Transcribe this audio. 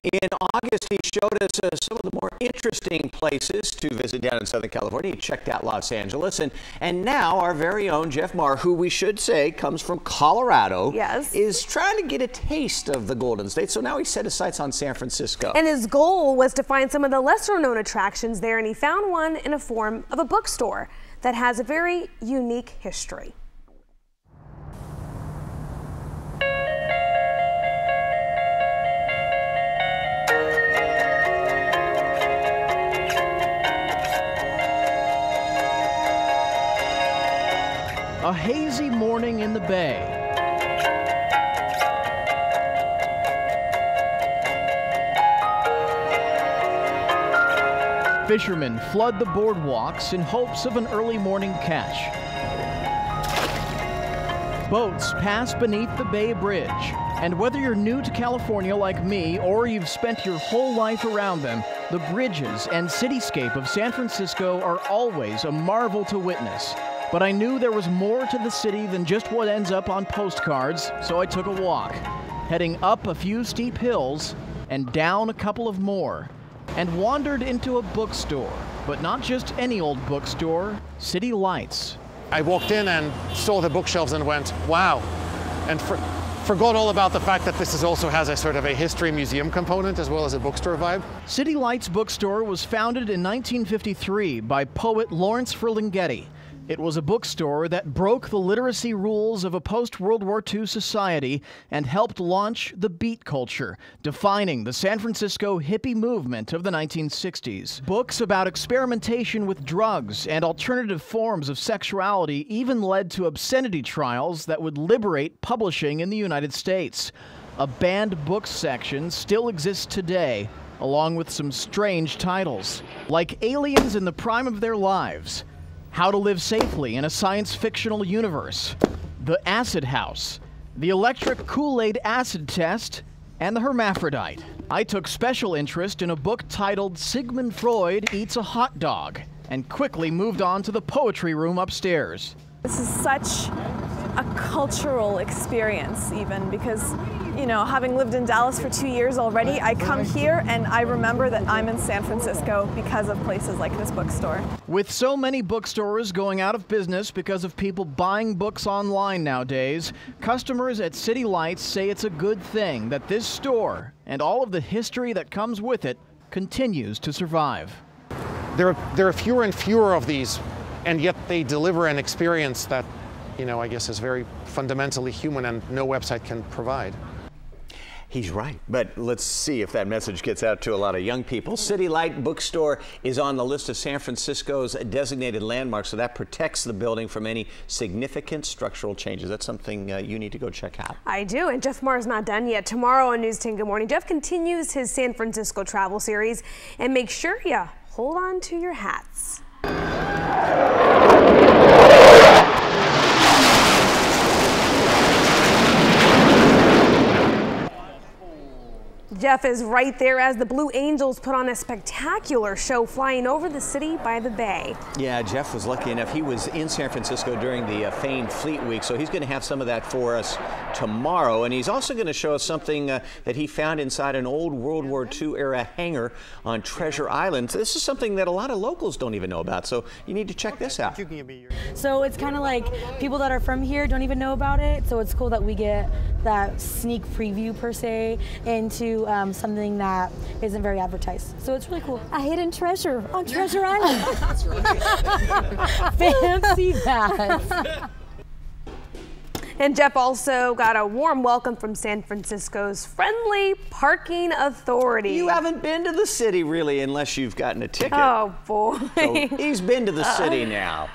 In August, he showed us some of the more interesting places to visit down in Southern California. He checked out Los Angeles. And now our very own Jeff Maher, who we should say comes from Colorado, yes, is trying to get a taste of the Golden State. So now he set his sights on San Francisco. And his goal was to find some of the lesser known attractions there, and he found one in a form of a bookstore that has a very unique history. A hazy morning in the Bay. Fishermen flood the boardwalks in hopes of an early morning catch. Boats pass beneath the Bay Bridge, and whether you're new to California like me or you've spent your whole life around them, the bridges and cityscape of San Francisco are always a marvel to witness. But I knew there was more to the city than just what ends up on postcards, so I took a walk, heading up a few steep hills and down a couple of more, and wandered into a bookstore, but not just any old bookstore, City Lights. I walked in and saw the bookshelves and went, wow, and forgot all about the fact that this also has a sort of a history museum component as well as a bookstore vibe. City Lights Bookstore was founded in 1953 by poet Lawrence Ferlinghetti. It was a bookstore that broke the literacy rules of a post-World War II society and helped launch the beat culture, defining the San Francisco hippie movement of the 1960s. Books about experimentation with drugs and alternative forms of sexuality even led to obscenity trials that would liberate publishing in the United States. A banned books section still exists today, along with some strange titles, like Aliens in the Prime of Their Lives, How to Live Safely in a Science-Fictional Universe, The Acid House, The Electric Kool-Aid Acid Test, and The Hermaphrodite. I took special interest in a book titled Sigmund Freud Eats a Hot Dog, and quickly moved on to the poetry room upstairs. This is such a cultural experience, even because, you know, having lived in Dallas for 2 years already, I come here and I remember that I'm in San Francisco because of places like this bookstore. With so many bookstores going out of business because of people buying books online nowadays, customers at City Lights say it's a good thing that this store and all of the history that comes with it continues to survive. There are fewer and fewer of these, and yet they deliver an experience that, you know, I guess is very fundamentally human and no website can provide. He's right, but let's see if that message gets out to a lot of young people. City Light Bookstore is on the list of San Francisco's designated landmarks, so that protects the building from any significant structural changes. That's something you need to go check out. I do, and Jeff Maher's not done yet. Tomorrow on News 10 Good Morning, Jeff continues his San Francisco travel series, and make sure you hold on to your hats. Jeff is right there as the Blue Angels put on a spectacular show flying over the city by the bay. Yeah, Jeff was lucky enough. He was in San Francisco during the famed Fleet Week, so he's going to have some of that for us tomorrow. And he's also going to show us something that he found inside an old World War II era hangar on Treasure Island. This is something that a lot of locals don't even know about, so you need to check this out. So it's kind of like people that are from here don't even know about it, so it's cool that we get that sneak preview per se into something that isn't very advertised. So it's really cool. A hidden treasure on Treasure Island. That's right. Fancy that. And Jeff also got a warm welcome from San Francisco's friendly parking authority. You haven't been to the city really unless you've gotten a ticket. Oh boy. So he's been to the city now.